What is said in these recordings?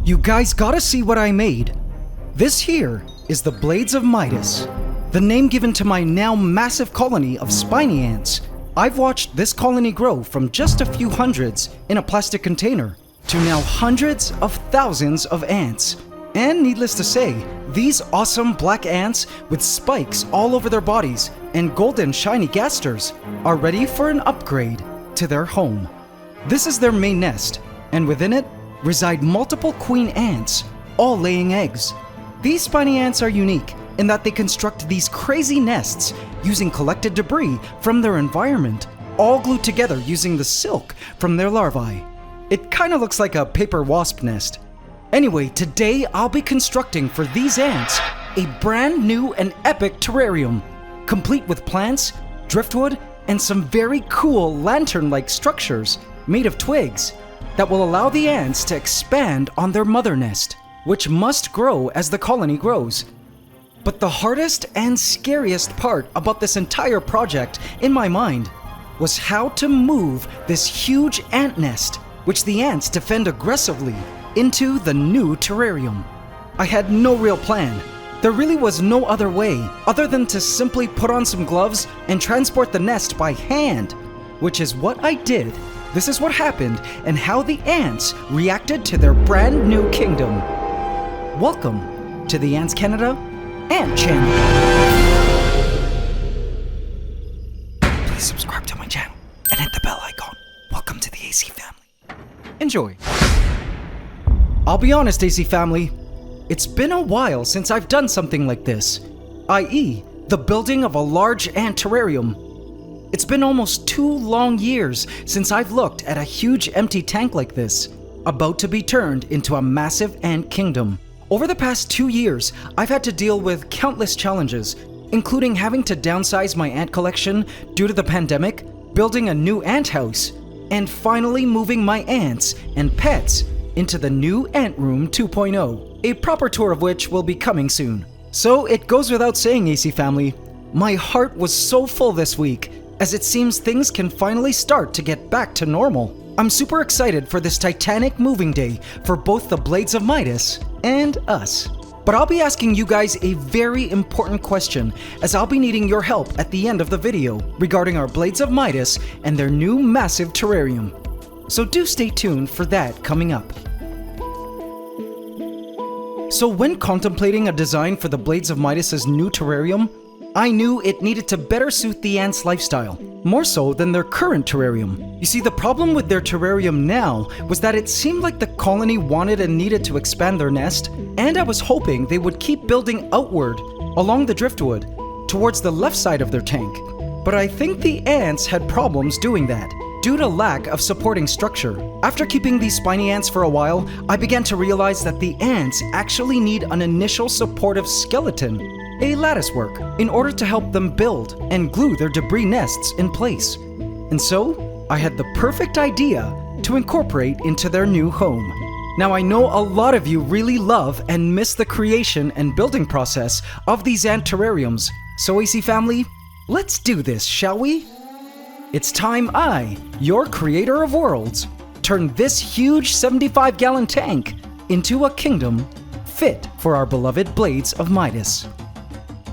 You guys gotta see what I made. This here is the Blades of Midas, the name given to my now massive colony of spiny ants. I've watched this colony grow from just a few hundreds in a plastic container to now hundreds of thousands of ants. And needless to say, these awesome black ants with spikes all over their bodies and golden shiny gasters are ready for an upgrade to their home. This is their main nest, and within it reside multiple queen ants, all laying eggs. These spiny ants are unique in that they construct these crazy nests using collected debris from their environment, all glued together using the silk from their larvae. It kinda looks like a paper wasp nest. Anyway, today I'll be constructing for these ants a brand new and epic terrarium, complete with plants, driftwood, and some very cool lantern-like structures made of twigs that will allow the ants to expand on their mother nest, which must grow as the colony grows. But the hardest and scariest part about this entire project, in my mind, was how to move this huge ant nest, which the ants defend aggressively, into the new terrarium. I had no real plan. There really was no other way other than to simply put on some gloves and transport the nest by hand, which is what I did. This is what happened and how the ants reacted to their brand new kingdom. Welcome to the AntsCanada Ant Channel. Please subscribe to my channel and hit the bell icon. Welcome to the AC family. Enjoy. I'll be honest, AC family, it's been a while since I've done something like this, i.e. the building of a large ant terrarium. It's been almost 2 long years since I've looked at a huge empty tank like this, about to be turned into a massive ant kingdom. Over the past 2 years, I've had to deal with countless challenges, including having to downsize my ant collection due to the pandemic, building a new ant house, and finally moving my ants and pets into the new Ant Room 2.0, a proper tour of which will be coming soon. So it goes without saying, AC family, my heart was so full this week, as it seems things can finally start to get back to normal. I'm super excited for this titanic moving day for both the Blades of Midas and us. But I'll be asking you guys a very important question, as I'll be needing your help at the end of the video regarding our Blades of Midas and their new massive terrarium. So do stay tuned for that coming up. So when contemplating a design for the Blades of Midas' new terrarium, I knew it needed to better suit the ants' lifestyle, more so than their current terrarium. You see, the problem with their terrarium now was that it seemed like the colony wanted and needed to expand their nest, and I was hoping they would keep building outward along the driftwood towards the left side of their tank. But I think the ants had problems doing that, due to lack of supporting structure. After keeping these spiny ants for a while, I began to realize that the ants actually need an initial supportive skeleton, a lattice work, in order to help them build and glue their debris nests in place. And so, I had the perfect idea to incorporate into their new home. Now I know a lot of you really love and miss the creation and building process of these ant terrariums. So AC family, let's do this, shall we? It's time I, your creator of worlds, turn this huge 75-gallon tank into a kingdom fit for our beloved Blades of Midas.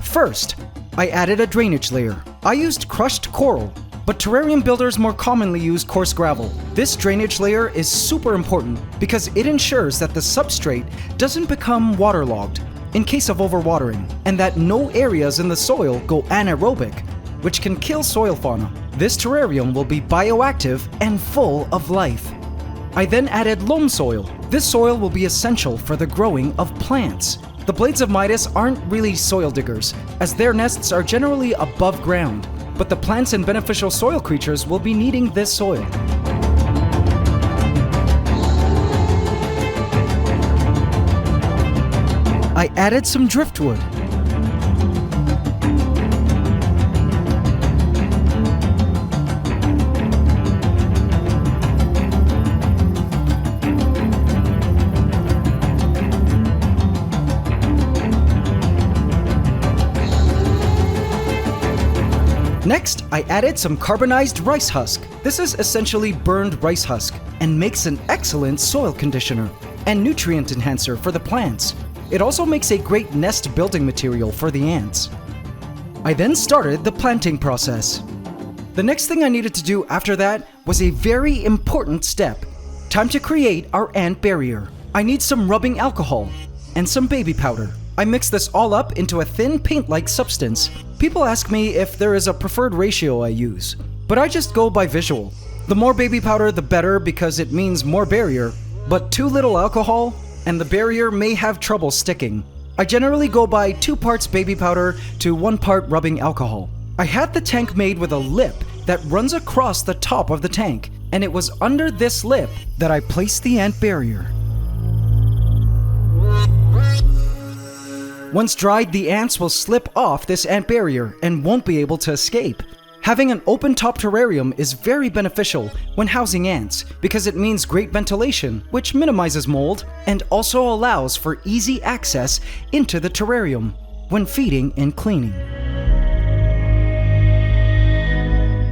First, I added a drainage layer. I used crushed coral, but terrarium builders more commonly use coarse gravel. This drainage layer is super important because it ensures that the substrate doesn't become waterlogged in case of overwatering, and that no areas in the soil go anaerobic, which can kill soil fauna. This terrarium will be bioactive and full of life. I then added loam soil. This soil will be essential for the growing of plants. The Blades of Midas aren't really soil diggers, as their nests are generally above ground, but the plants and beneficial soil creatures will be needing this soil. I added some driftwood. Next, I added some carbonized rice husk. This is essentially burned rice husk and makes an excellent soil conditioner. and nutrient enhancer for the plants. It also makes a great nest building material for the ants. I then started the planting process. The next thing I needed to do after that was a very important step. Time to create our ant barrier. I need some rubbing alcohol and some baby powder. I mix this all up into a thin paint-like substance. People ask me if there is a preferred ratio I use, but I just go by visual. The more baby powder, the better, because it means more barrier, but too little alcohol, and the barrier may have trouble sticking. I generally go by 2 parts baby powder to 1 part rubbing alcohol. I had the tank made with a lip that runs across the top of the tank, and it was under this lip that I placed the ant barrier. Once dried, the ants will slip off this ant barrier and won't be able to escape. Having an open-top terrarium is very beneficial when housing ants because it means great ventilation, which minimizes mold and also allows for easy access into the terrarium when feeding and cleaning.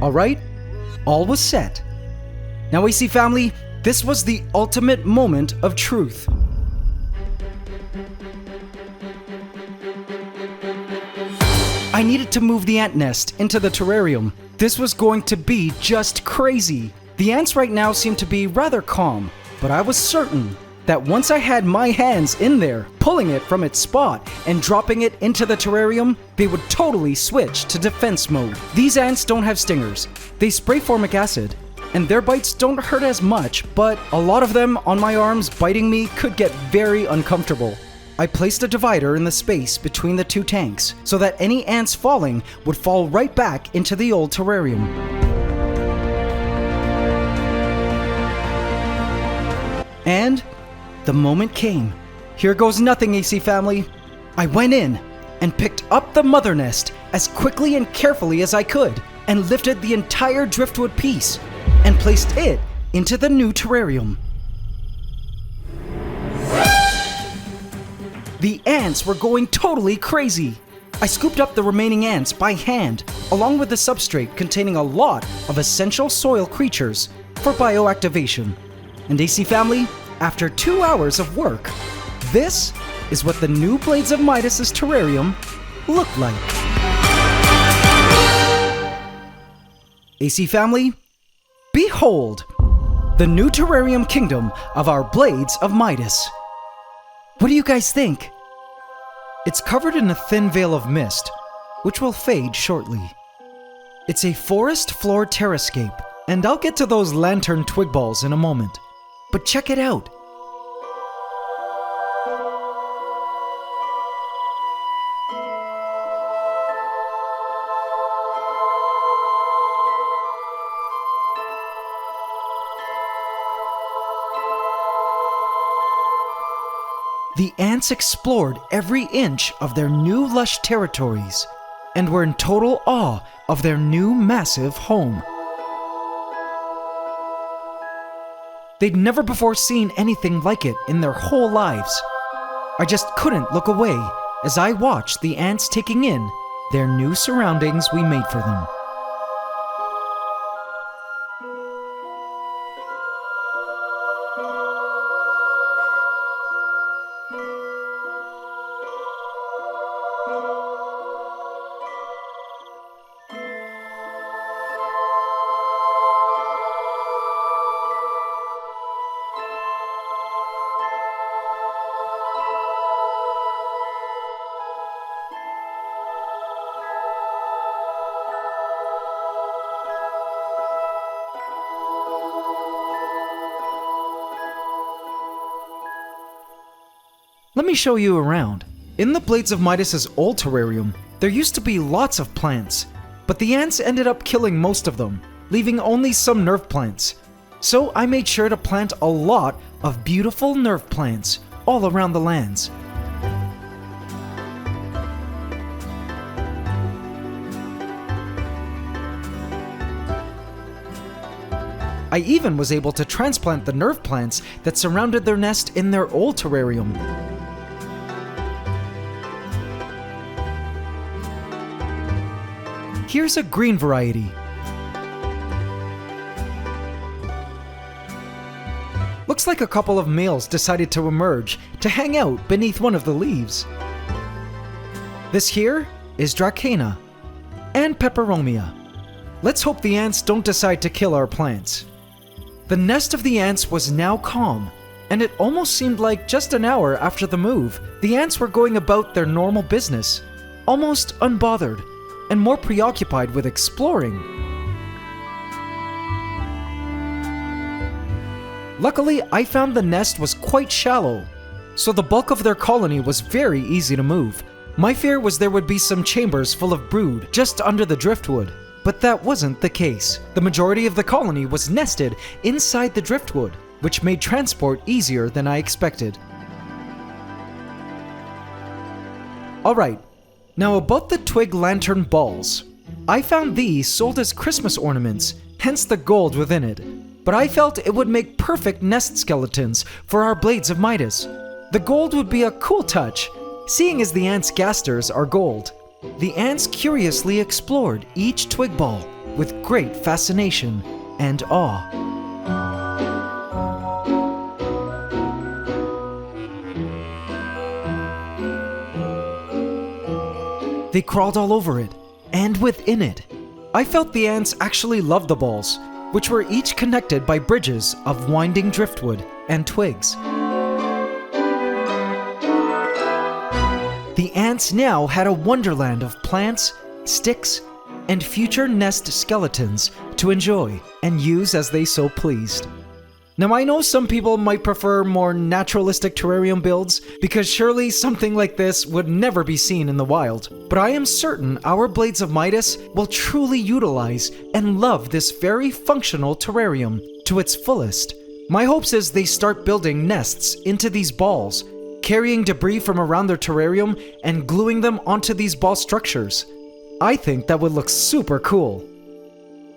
Alright, all was set. Now AC family, this was the ultimate moment of truth. I needed to move the ant nest into the terrarium. This was going to be just crazy. The ants right now seem to be rather calm, but I was certain that once I had my hands in there, pulling it from its spot and dropping it into the terrarium, they would totally switch to defense mode. These ants don't have stingers. They spray formic acid, and their bites don't hurt as much, but a lot of them on my arms biting me could get very uncomfortable. I placed a divider in the space between the 2 tanks so that any ants falling would fall right back into the old terrarium. And the moment came. Here goes nothing, AC family. I went in and picked up the mother nest as quickly and carefully as I could and lifted the entire driftwood piece and placed it into the new terrarium. The ants were going totally crazy. I scooped up the remaining ants by hand, along with the substrate containing a lot of essential soil creatures for bioactivation. And AC family, after 2 hours of work, this is what the new Blades of Midas' terrarium looked like. AC family, behold, the new terrarium kingdom of our Blades of Midas. What do you guys think? It's covered in a thin veil of mist, which will fade shortly. It's a forest floor terrascape, and I'll get to those lantern twig balls in a moment. But check it out. The ants explored every inch of their new lush territories and were in total awe of their new massive home. They'd never before seen anything like it in their whole lives. I just couldn't look away as I watched the ants taking in their new surroundings we made for them. Let me show you around. In the Blades of Midas' old terrarium, there used to be lots of plants, but the ants ended up killing most of them, leaving only some nerve plants. So I made sure to plant a lot of beautiful nerve plants all around the lands. I even was able to transplant the nerve plants that surrounded their nest in their old terrarium. Here's a green variety. Looks like a couple of males decided to emerge to hang out beneath one of the leaves. This here is Dracana and Peperomia. Let's hope the ants don't decide to kill our plants. The nest of the ants was now calm, and it almost seemed like just an hour after the move, the ants were going about their normal business, almost unbothered and more preoccupied with exploring. Luckily, I found the nest was quite shallow, so the bulk of their colony was very easy to move. My fear was there would be some chambers full of brood just under the driftwood, but that wasn't the case. The majority of the colony was nested inside the driftwood, which made transport easier than I expected. Alright, now about the twig lantern balls. I found these sold as Christmas ornaments, hence the gold within it. But I felt it would make perfect nest skeletons for our Blades of Midas. The gold would be a cool touch, seeing as the ants' gasters are gold. The ants curiously explored each twig ball with great fascination and awe. They crawled all over it, and within it. I felt the ants actually loved the balls, which were each connected by bridges of winding driftwood and twigs. The ants now had a wonderland of plants, sticks, and future nest skeletons to enjoy and use as they so pleased. Now I know some people might prefer more naturalistic terrarium builds because surely something like this would never be seen in the wild, but I am certain our Blades of Midas will truly utilize and love this very functional terrarium to its fullest. My hopes is they start building nests into these balls, carrying debris from around their terrarium and gluing them onto these ball structures. I think that would look super cool.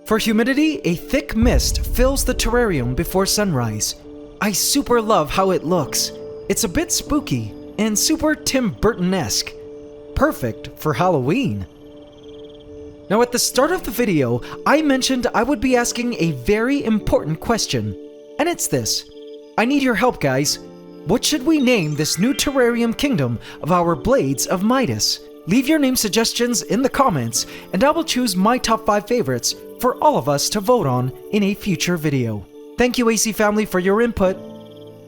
For humidity, a thick mist fills the terrarium before sunrise. I super love how it looks. It's a bit spooky and super Tim Burton-esque. Perfect for Halloween. Now at the start of the video, I mentioned I would be asking a very important question, and it's this. I need your help, guys. What should we name this new terrarium kingdom of our Blades of Midas? Leave your name suggestions in the comments, and I will choose my top 5 favorites for all of us to vote on in a future video. Thank you, AC family, for your input.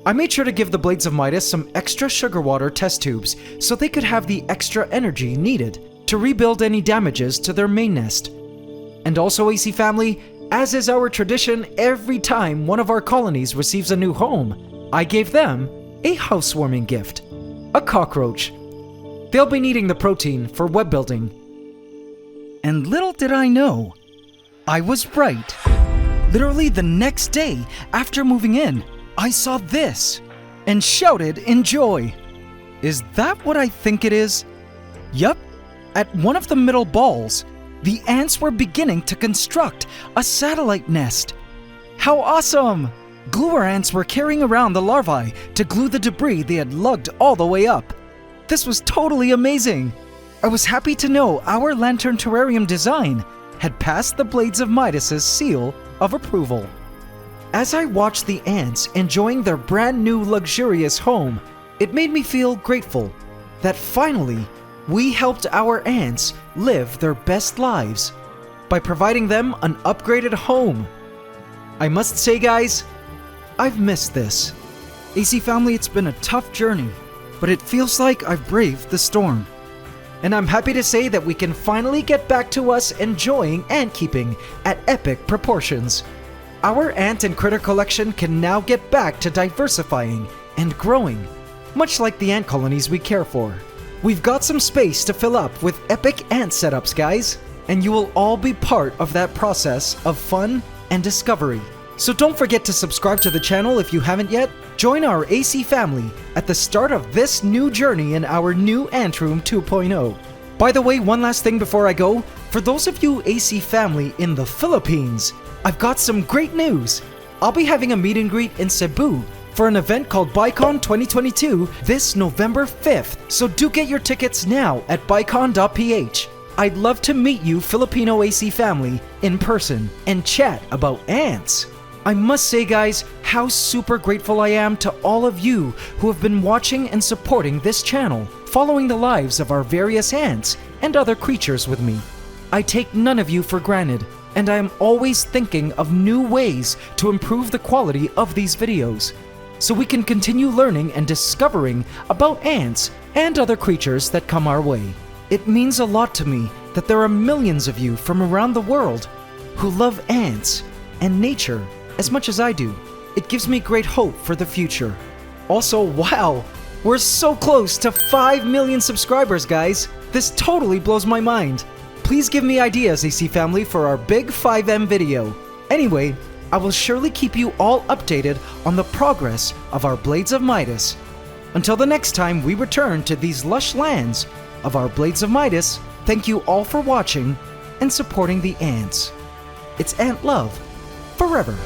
I made sure to give the Blades of Midas some extra sugar water test tubes so they could have the extra energy needed to rebuild any damages to their main nest. And also, AC family, as is our tradition, every time one of our colonies receives a new home, I gave them a housewarming gift, a cockroach. They'll be needing the protein for web building. And little did I know, I was right. Literally the next day after moving in, I saw this and shouted in joy. Is that what I think it is? Yup, at one of the middle balls, the ants were beginning to construct a satellite nest. How awesome! Gluer ants were carrying around the larvae to glue the debris they had lugged all the way up. This was totally amazing. I was happy to know our lantern terrarium design had passed the Blades of Midas' seal of approval. As I watched the ants enjoying their brand new luxurious home, it made me feel grateful that finally we helped our ants live their best lives by providing them an upgraded home. I must say, guys, I've missed this. AC family, it's been a tough journey, but it feels like I've braved the storm. And I'm happy to say that we can finally get back to us enjoying ant keeping at epic proportions. Our ant and critter collection can now get back to diversifying and growing, much like the ant colonies we care for. We've got some space to fill up with epic ant setups, guys, and you will all be part of that process of fun and discovery. So don't forget to subscribe to the channel if you haven't yet. Join our AC family at the start of this new journey in our new Ant Room 2.0. By the way, one last thing before I go. For those of you AC family in the Philippines, I've got some great news. I'll be having a meet and greet in Cebu for an event called BICON 2022 this November 5th. So do get your tickets now at bicon.ph. I'd love to meet you Filipino AC family in person and chat about ants. I must say, guys, how super grateful I am to all of you who have been watching and supporting this channel, following the lives of our various ants and other creatures with me. I take none of you for granted, and I am always thinking of new ways to improve the quality of these videos, so we can continue learning and discovering about ants and other creatures that come our way. It means a lot to me that there are millions of you from around the world who love ants and nature as much as I do. It gives me great hope for the future. Also, wow, we're so close to 5 million subscribers, guys. This totally blows my mind. Please give me ideas, AC family, for our big 5M video. Anyway, I will surely keep you all updated on the progress of our Blades of Midas. Until the next time we return to these lush lands of our Blades of Midas, thank you all for watching and supporting the ants. It's Ant Love forever.